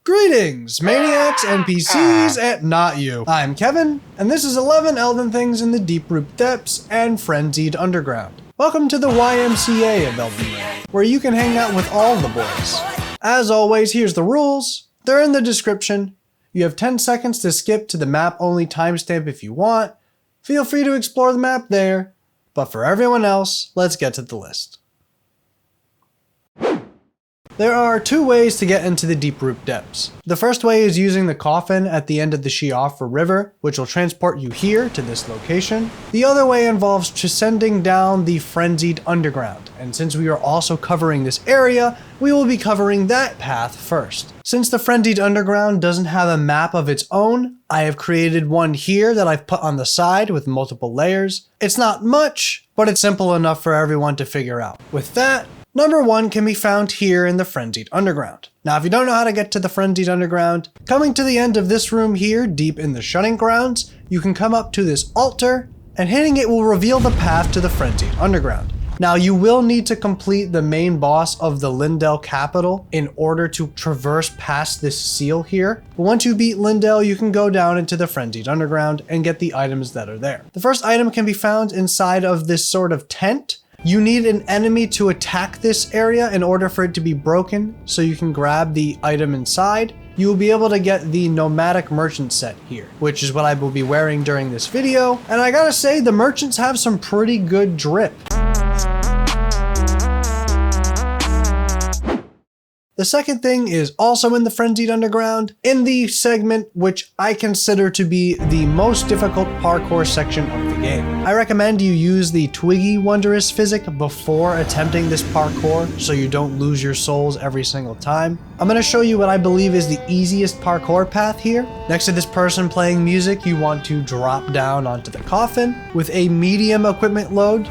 Greetings, maniacs, NPCs, and not you. I'm Kevin, and this is 11 Elden Things in the Deeproot Depths and Frenzied Underground. Welcome to the YMCA of Elden Ring, where you can hang out with all the boys. As always, here's the rules. They're in the description. You have 10 seconds to skip to the map-only timestamp if you want. Feel free to explore the map there, but for everyone else, let's get to the list. There are two ways to get into the Deeproot Depths. The first way is using the coffin at the end of the Shiofra River, which will transport you here to this location. The other way involves descending down the Frenzied Underground, and since we are also covering this area, we will be covering that path first. Since the Frenzied Underground doesn't have a map of its own, I have created one here that I've put on the side with multiple layers. It's not much, but it's simple enough for everyone to figure out. With that, Number 1 can be found here in the Frenzied Underground. Now, if you don't know how to get to the Frenzied Underground, coming to the end of this room here, deep in the Shunning Grounds, you can come up to this altar, and hitting it will reveal the path to the Frenzied Underground. Now, you will need to complete the main boss of the Lindell capital in order to traverse past this seal here. But once you beat Lindell, you can go down into the Frenzied Underground and get the items that are there. The first item can be found inside of this sort of tent. You need an enemy to attack this area in order for it to be broken, so you can grab the item inside. You will be able to get the nomadic merchant set here, which is what I will be wearing during this video. And I gotta say, the merchants have some pretty good drip. The second thing is also in the Frenzied Underground, in the segment which I consider to be the most difficult parkour section of the game. I recommend you use the Twiggy Wondrous Physic before attempting this parkour so you don't lose your souls every single time. I'm going to show you what I believe is the easiest parkour path here. Next to this person playing music, you want to drop down onto the coffin. With a medium equipment load,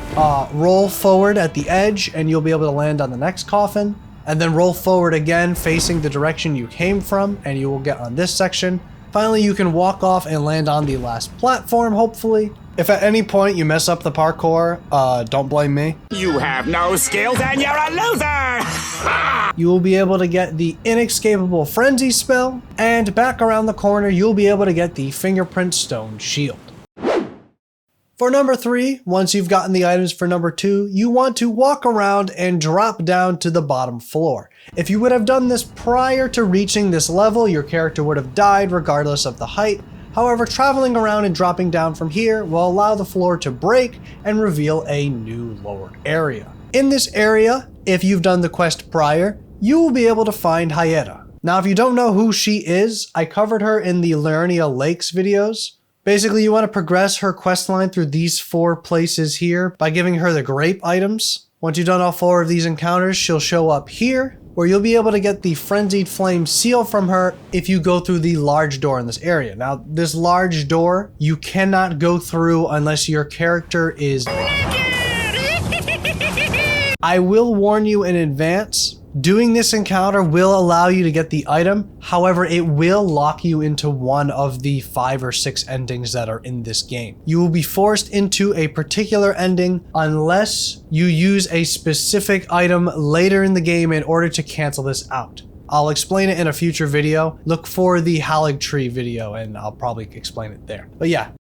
roll forward at the edge and you'll be able to land on the next coffin. And then roll forward again facing the direction you came from and you will get on this section. Finally, you can walk off and land on the last platform, hopefully. If at any point you mess up the parkour, don't blame me. You have no skills and you're a loser! You will be able to get the inescapable frenzy spell, and back around the corner, you'll be able to get the fingerprint stone shield. For number 3, once you've gotten the items for number 2, you want to walk around and drop down to the bottom floor. If you would have done this prior to reaching this level, your character would have died regardless of the height. However, traveling around and dropping down from here will allow the floor to break and reveal a new lowered area. In this area, if you've done the quest prior, you will be able to find HeyKev. Now, if you don't know who she is, I covered her in the Lernia Lakes videos. Basically, you want to progress her questline through these 4 places here by giving her the grape items. Once you've done all 4 of these encounters, she'll show up here, where you'll be able to get the Frenzied Flame seal from her if you go through the large door in this area. Now, this large door, you cannot go through unless your character is I will warn you in advance, doing this encounter will allow you to get the item. However, it will lock you into one of the 5 or 6 endings that are in this game. You will be forced into a particular ending unless you use a specific item later in the game in order to cancel this out. I'll explain it in a future video. Look for the Haligtree video and I'll probably explain it there. But yeah.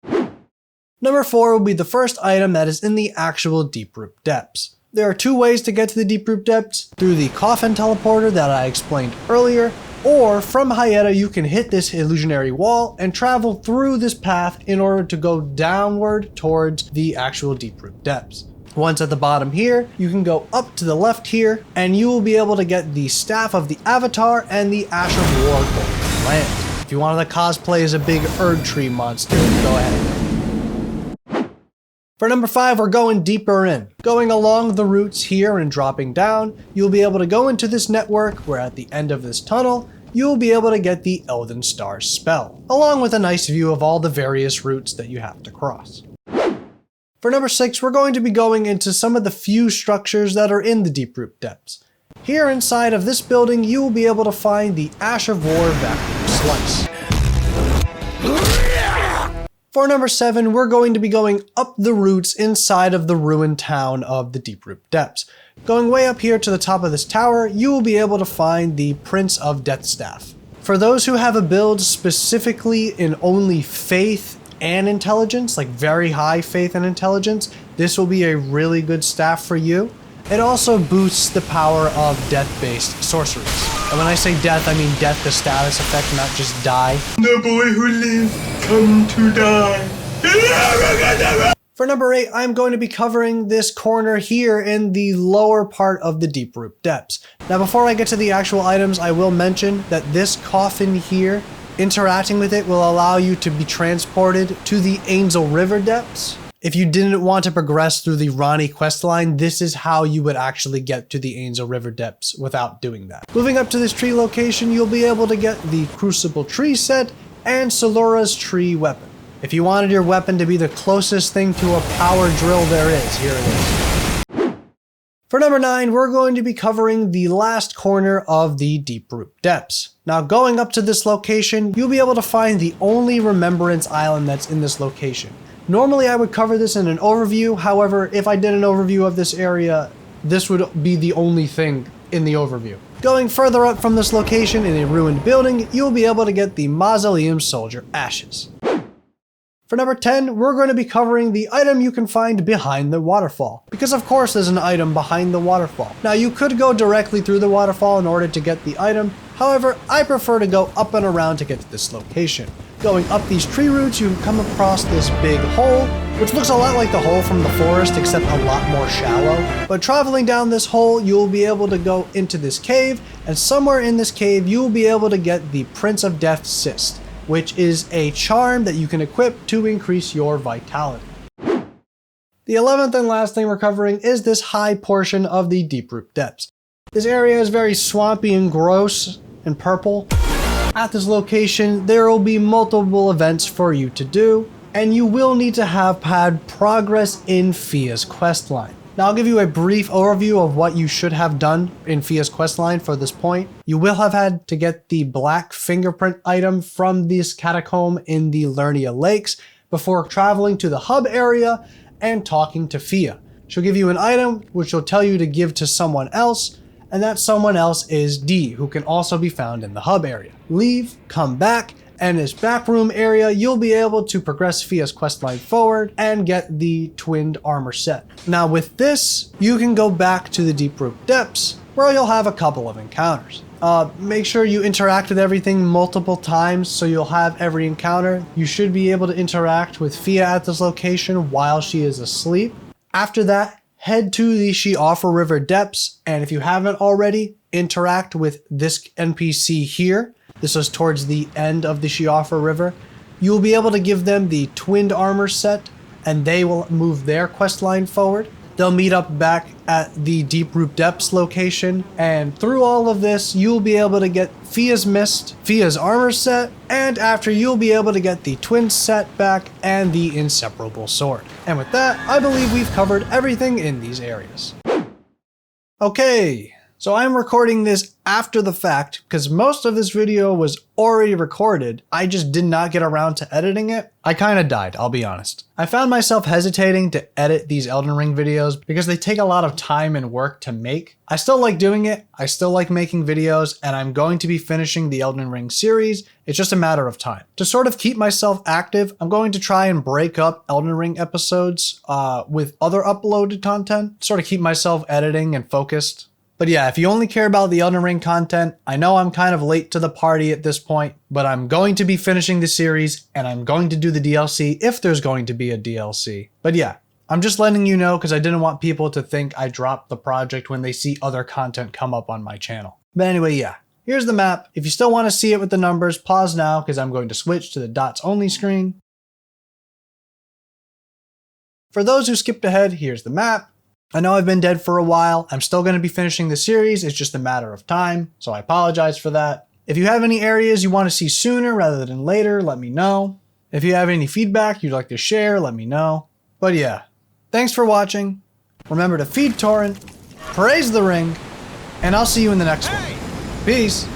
Number 4 will be the first item that is in the actual Deeproot Depths. There are 2 ways to get to the Deeproot Depths, through the coffin teleporter that I explained earlier, or from HeyKev you can hit this illusionary wall and travel through this path in order to go downward towards the actual Deeproot Depths. Once at the bottom here, you can go up to the left here, and you will be able to get the Staff of the Avatar and the Ash of War Golden Lance. If you wanted to cosplay as a big Erdtree monster, go ahead. For number 5, we're going deeper in. Going along the routes here and dropping down, you'll be able to go into this network where at the end of this tunnel, you'll be able to get the Elden Stars spell, along with a nice view of all the various routes that you have to cross. For number 6, we're going to be going into some of the few structures that are in the Deeproot Depths. Here inside of this building, you will be able to find the Ash of War Vacuum Slice. For number 7, we're going to be going up the routes inside of the ruined town of the Deeproot Depths. Going way up here to the top of this tower, you will be able to find the Prince of Deathstaff. For those who have a build specifically in only faith and intelligence, like very high faith and intelligence, this will be a really good staff for you. It also boosts the power of death-based sorceries. And when I say death, I mean death the status effect, not just die. The boy who lives come to die. For number 8, I'm going to be covering this corner here in the lower part of the Deeproot depths. Now before I get to the actual items, I will mention that this coffin here, interacting with it will allow you to be transported to the Angel River depths. If you didn't want to progress through the Ronnie questline, this is how you would actually get to the Angel River depths without doing that. Moving up to this tree location, you'll be able to get the Crucible tree set and Solura's tree weapon. If you wanted your weapon to be the closest thing to a power drill there is, here it is. For number 9, we're going to be covering the last corner of the Deeproot depths. Now going up to this location, you'll be able to find the only Remembrance Island that's in this location. Normally I would cover this in an overview, however, if I did an overview of this area, this would be the only thing in the overview. Going further up from this location in a ruined building, you'll be able to get the Mausoleum Soldier Ashes. For number 10, we're going to be covering the item you can find behind the waterfall. Because of course there's an item behind the waterfall. Now you could go directly through the waterfall in order to get the item, however, I prefer to go up and around to get to this location. Going up these tree roots, you come across this big hole, which looks a lot like the hole from the forest, except a lot more shallow. But traveling down this hole, you'll be able to go into this cave, and somewhere in this cave, you'll be able to get the Prince of Death Cyst, which is a charm that you can equip to increase your vitality. The 11th and last thing we're covering is this high portion of the Deeproot depths. This area is very swampy and gross and purple. At this location, there will be multiple events for you to do, and you will need to have had progress in Fia's questline. Now I'll give you a brief overview of what you should have done in Fia's questline for this point. You will have had to get the black fingerprint item from this catacomb in the Lernia Lakes before traveling to the hub area and talking to Fia. She'll give you an item which she'll tell you to give to someone else, and that someone else is D, who can also be found in the hub area. Leave, come back, and in this backroom area, you'll be able to progress Fia's questline forward and get the twinned armor set. Now with this, you can go back to the Deeproot depths, where you'll have a couple of encounters. Make sure you interact with everything multiple times so you'll have every encounter. You should be able to interact with Fia at this location while she is asleep. After that, head to the Sheoffer River depths, and if you haven't already, interact with this NPC here. This is towards the end of the Sheoffer River. You'll be able to give them the twinned armor set, and they will move their questline forward. They'll meet up back at the Deeproot depths location, and through all of this, you'll be able to get Fia's Mist, Fia's armor set, and after you'll be able to get the twin set back and the inseparable sword. And with that, I believe we've covered everything in these areas. Okay, so I'm recording this after the fact because most of this video was already recorded. I just did not get around to editing it. I kind of died, I'll be honest. I found myself hesitating to edit these Elden Ring videos because they take a lot of time and work to make. I still like doing it. I still like making videos, and I'm going to be finishing the Elden Ring series. It's just a matter of time. To sort of keep myself active, I'm going to try and break up Elden Ring episodes with other uploaded content, sort of keep myself editing and focused. But yeah, if you only care about the Elden Ring content, I know I'm kind of late to the party at this point, but I'm going to be finishing the series and I'm going to do the DLC if there's going to be a DLC. But yeah, I'm just letting you know because I didn't want people to think I dropped the project when they see other content come up on my channel. But anyway, yeah, here's the map. If you still want to see it with the numbers, pause now because I'm going to switch to the dots only screen. For those who skipped ahead, here's the map. I know I've been dead for a while. I'm still going to be finishing the series. It's just a matter of time, so I apologize for that. If you have any areas you want to see sooner rather than later, let me know. If you have any feedback you'd like to share, let me know. But yeah, thanks for watching. Remember to feed Torrent, praise the ring, and I'll see you in the next one. Peace.